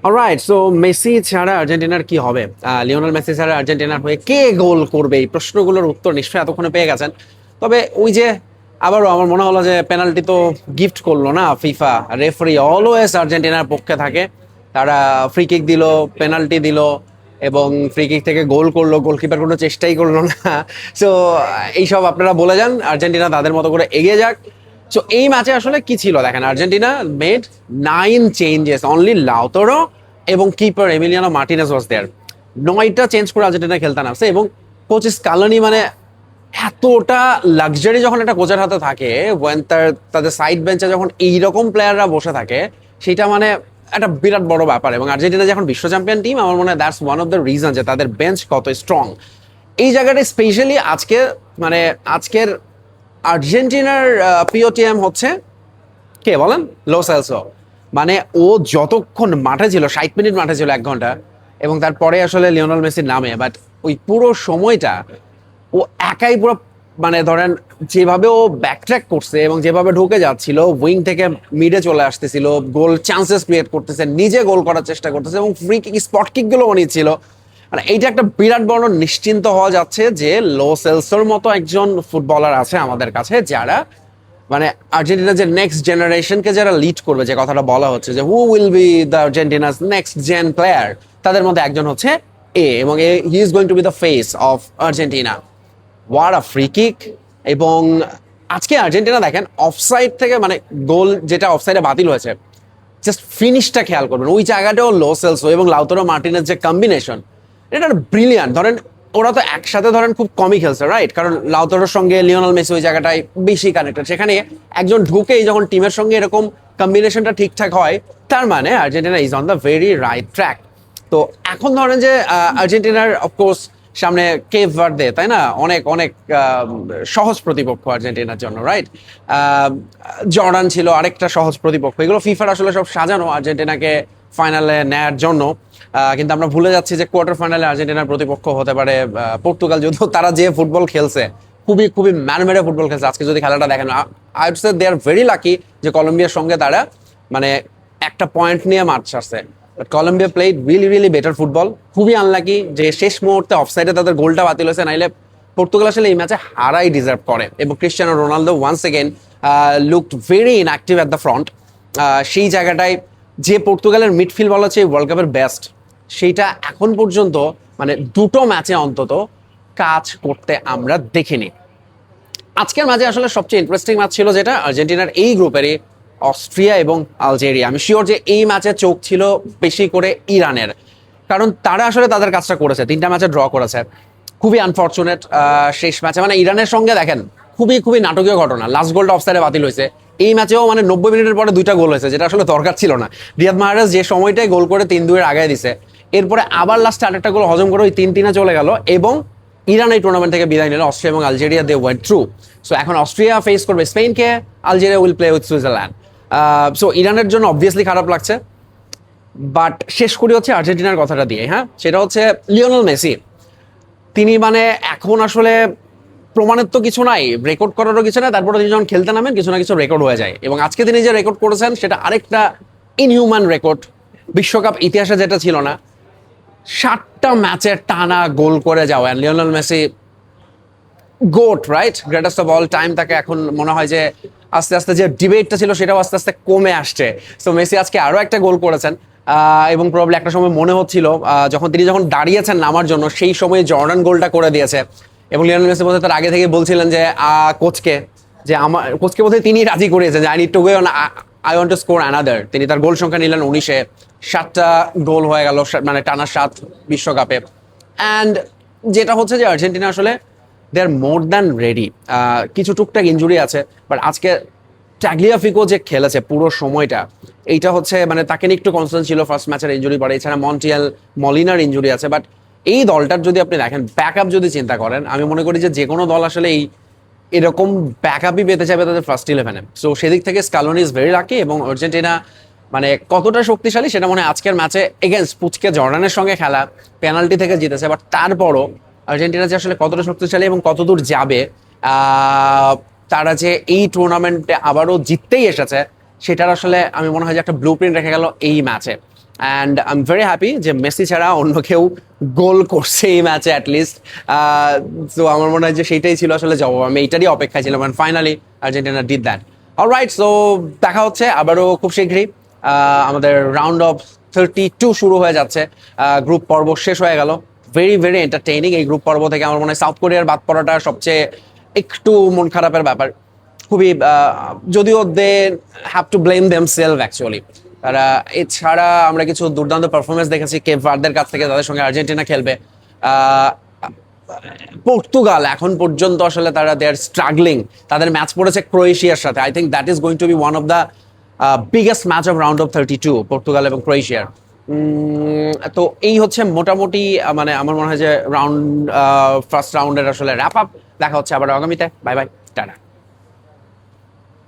Alright, so Messi ছাড়া আর্জেন্টিনার কি হবে? লিওনেল মেসি ছাড়া আর্জেন্টিনার হয়ে কে গোল করবে? এই প্রশ্নগুলোর উত্তর নিশ্চয়ই এতক্ষণে পেয়ে গেছেন। তবে ওই যে আবারও আমার মনে হলো যে পেনাল্টি তো গিফট করলো না ফিফা। রেফারি অলওয়েজ আর্জেন্টিনার পক্ষে থাকে। তারা ফ্রি কিক দিল, পেনাল্টি দিল, এবং ফ্রি কিক থেকে গোল করলো, গোলকিপার কোনো চেষ্টাই করলো না। সো এইসব আপনারা বলে যান, আর্জেন্টিনা তাদের মতো করে এগিয়ে যাক। সো এই ম্যাচে আসলে কি ছিল দেখেন, Argentina made 9 changes, only Lautaro এবং কিপার এমিলিয়ানো মার্টিনেজ ওয়াজ দেয়ার। 9টা চেঞ্জ করে আর্জেন্টিনা খেলতে নামছে, এবং কোচ স্কালোনি মানে এতটা লাক্সারি যখন একটা কোচের হাতে থাকে, when তাদের সাইড বেঞ্চে যখন এইরকম প্লেয়াররা বসে থাকে, সেটা মানে একটা বিরাট বড় ব্যাপার। এবং আর্জেন্টিনা যখন বিশ্ব চ্যাম্পিয়ন টিম, আমার মনে হয় that's one of the reason যে তাদের বেঞ্চ কত স্ট্রং। এই জায়গাটা স্পেশালি আজকে, মানে আজকের আর্জেন্টিনার পিওটিএম হচ্ছে কে বলেন? Lo Celso. মানে ও যতক্ষণ মাঠে ছিল, 60 মিনিট মাঠে ছিল, 1 ঘন্টা, এবং তারপরে আসলে লিওনেল মেসির নামে, বাট ওই পুরো সময়টা ও একাই পুরো, মানে ধরেন যেভাবে ও ব্যাকট্র্যাক করছে এবং যেভাবে ঢুকে যাচ্ছিল, উইং থেকে মিডে চলে আসতেছিল, গোল চান্সেস ক্রিয়েট করতেছে, নিজে গোল করার চেষ্টা করতেছে, এবং ফ্রি কিক, স্পট কিক গুলো বানিয়েছিল। মানে এইটা একটা বিরাট বড় নিশ্চিন্ত হওয়া যাচ্ছে যে লো সেলসোর মতো একজন ফুটবলার আছে আমাদের কাছে, যারা মানে আর্জেন্টিনা যে নেক্সট জেনারেশনকে যারা লিড করবে, যে কথাটা বলা হচ্ছে যে who will be the Argentina's next gen player, তাদের মধ্যে একজন হচ্ছে এবং he is going to be the face of Argentina. What a free kick! এবং আজকে আর্জেন্টিনা দেখেন অফসাইড থেকে, মানে গোল যেটা অফসাইডে বাতিল হয়েছে, জাস্ট ফিনিশটা খেয়াল করবেন, ওই জায়গাটাও লো সেলসো এবং লাউতারো মার্টিনেজ যে কম্বিনেশন, এটা ব্রিলিয়ান্ট। ধরেন ওরা তো একসাথে ধরেন খুব কমই খেলছে, রাইট? কারণ লাউতারোর সঙ্গে লিওনেল মেসি ওই জায়গাটায় বেশি কানেক্টেড। সেখানে একজন ঢুকেই যখন টিমের সঙ্গে এরকম কম্বিনেশনটা ঠিকঠাক হয়, তার মানে Argentina is on the very right track. তো এখন ধরেন যে আর্জেন্টিনার অফকোর্স সামনে কেপ ভার্দে, তাই না? অনেক অনেক সহজ প্রতিপক্ষ আর্জেন্টিনার জন্য, রাইট? জর্ডান ছিল আরেকটা সহজ প্রতিপক্ষ। এগুলো ফিফার আসলে সব সাজানো আর্জেন্টিনাকে ফাইনালে নেয়ার জন্য। কিন্তু আমরা ভুলে যাচ্ছি যে কোয়ার্টার ফাইনালে আর্জেন্টিনার প্রতিপক্ষ হতে পারে পর্তুগাল, যদিও তারা যে ফুটবল খেলছে, খুবই খুবই ম্যানমেডে ফুটবল খেলছে। আজকে যদি খেলাটা দেখেন, I would say they are very lucky যে কলম্বিয়ার সঙ্গে তারা মানে একটা পয়েন্ট নিয়ে মাঠ ছাড়ছে। Colombia played really really better football. খুবই আনলাকি যে শেষ মুহূর্তে অফসাইডে তাদের গোলটা বাতিল হয়েছে, নাইলে পর্তুগাল আসলে এই ম্যাচে হারাই ডিজার্ভ করে। এবং Cristiano Ronaldo once again looked very inactive at the front. সেই জায়গাটায় যে পর্তুগালের মিডফিল্ড বলা হচ্ছে ওয়ার্ল্ড কাপের বেস্ট, সেইটা এখন পর্যন্ত মানে দুটো ম্যাচে অন্তত কাজ করতে আমরা দেখিনি। আজকের ম্যাচে আসলে সবচেয়ে ইন্টারেস্টিং ম্যাচ ছিল যেটা আর্জেন্টিনার এই গ্রুপেরই অস্ট্রিয়া এবং আলজেরিয়া। আমি শিওর যে এই ম্যাচে চোখ ছিল বেশি করে ইরানের, কারণ তারা আসলে তাদের কাজটা করেছে, 3টা ম্যাচে ড্র করেছে। খুবই আনফর্চুনেট শেষ ম্যাচে, মানে ইরানের সঙ্গে দেখেন খুবই খুবই নাটকীয় ঘটনা, লাস্ট গোলটা অফসাইডে বাতিল হয়েছে। এই ম্যাচেও মানে 90 মিনিটের পরে 2টা গোল হয়েছে, যেটা আসলে দরকার ছিল না। রিয়াদ মাহরাজ যে সময়টাই গোল করে 3-2 আগায় দিছে, এরপরে আবার লাস্টে আরেকটা গোল হজম করে ওই 3-3 চলে গেল, এবং ইরান এই টুর্নামেন্ট থেকে বিদায় নিল। অস্ট্রিয়া এবং Algeria they went through. So এখন অস্ট্রিয়া ফেস করবে স্পেনকে, Algeria will play with Switzerland. So ইরানের জন্য অবভিয়াসলি খারাপ লাগছে। বাট শেষ করি হচ্ছে আর্জেন্টিনার কথাটা দিয়ে, হ্যাঁ, সেটা হচ্ছে লিওনেল মেসি। তিনি মানে এখন আসলে প্রমাণের তো কিছু নাই, রেকর্ড করারও কিছু নাই, তারপরে তিনি যখন খেলতে নামেন কিছু না কিছু রেকর্ড হয়ে যায়। এবং আজকে তিনি যে রেকর্ড করেছেন সেটা আরেকটা ইনহিউম্যান রেকর্ড, বিশ্বকাপ ইতিহাসে যেটা ছিল না। 7টা ম্যাচে টানা গোল করে যাওয়া Lionel Messi goat, right? Greatest of all time. তাকে এখন মনে হয় যে আস্তে আস্তে যে ডিবেটটা ছিল সেটাও আস্তে আস্তে কমে আসছে। সো মেসি আজকে আরো একটা গোল করেছেন, এবং প্রবাবলি একটা সময় মনে হচ্ছিল যখন তিনি দাঁড়িয়েছেন নামার জন্য, সেই সময় জর্ডান গোলটা করে দিয়েছে। এবং লিওনেল মেসি বোধহয় তার আগে থেকে বলছিলেন যে কোচকে, যে আমার কোচকে বোধহয় তিনি রাজি করিয়েছেন যে I need to go on, I want to score another. তিনি তার গোল সংখ্যা নিলেন 19-এ, 7টা গোল হয়ে গেল, মানে টানা 7 বিশ্বকাপে। অ্যান্ড যেটা হচ্ছে যে আর্জেন্টিনা আসলে দে আর মোর দ্যান রেডি। কিছু টুকটাক ইঞ্জুরি আছে, বাট আজকে ট্যাগলিয়াফিকো যে খেলেছে পুরো সময়টা, এইটা হচ্ছে মানে তাকে নিয়ে একটু কনসার্ন ছিল ফার্স্ট ম্যাচের ইঞ্জুরি পরে। এছাড়া মন্টিয়াল মলিনার ইঞ্জুরি আছে। বাট এই দলটার যদি আপনি দেখেন ব্যাকআপ যদি চিন্তা করেন, আমি মনে করি যে কোনো দল আসলে এরকম ব্যাকআপই পেতে যাবে তাদের ফার্স্ট 11-এ। সো সেদিক থেকে স্কালোনি ইজ ভেরি লাকি। এবং আর্জেন্টিনা মানে কতটা শক্তিশালী সেটা মনে হয় আজকের ম্যাচে এগেনস্ট পুচকে জর্ডানের সঙ্গে খেলা, পেনাল্টি থেকে জিতেছে। বাট তারপরও আর্জেন্টিনা যে আসলে কতটা শক্তিশালী এবং কতদূর যাবে, তারা যে এই টুর্নামেন্টে আবারও জিততেই এসেছে, সেটার আসলে আমি মনে হয় যে একটা ব্লু প্রিন্ট রেখে গেল এই ম্যাচে। And I am very happy যে মেসি ছাড়া অন্য কেউ গোল করছে এই ম্যাচে অ্যাটলিস্ট। তো আমার মনে হয় যে সেইটাই ছিল আসলে জবাব, আমি এইটারই অপেক্ষায় ছিলাম, and finally Argentina did that. Alright, so দেখা হচ্ছে আবারও খুব শীঘ্রই। আমাদের রাউন্ড অফ 32 শুরু হয়ে যাচ্ছে, গ্রুপ পর্ব শেষ হয়ে গেল। ভেরি ভেরি এন্টারটেইনিং এই গ্রুপ পর্ব থেকে আমার মনে হয় সাউথ কোরিয়ার বাদ পড়াটা সবচেয়ে একটু মন খারাপের ব্যাপার। খুবই যদিও they have to blame them self actually. তারা এছাড়া আমরা কিছু দুর্দান্ত পারফরমেন্স দেখেছি কেপ ভার্দের কাছ থেকে, তাদের সঙ্গে আর্জেন্টিনা খেলবে। আহ, পর্তুগাল এখন পর্যন্ত আসলে তারা দে আর স্ট্রাগলিং, তাদের ম্যাচ পড়েছে ক্রোয়েশিয়ার সাথে। I think that is going to be one of the biggest match of round of 32, Portugal এবং ক্রোয়েশিয়ার। তো এই হচ্ছে মোটামুটি মানে আমার মনে হয় যে রাউন্ড ফার্স্ট রাউন্ডের আসলে র্যাপ আপ। দেখা হচ্ছে আবার আগামীতে। Bye bye, tata.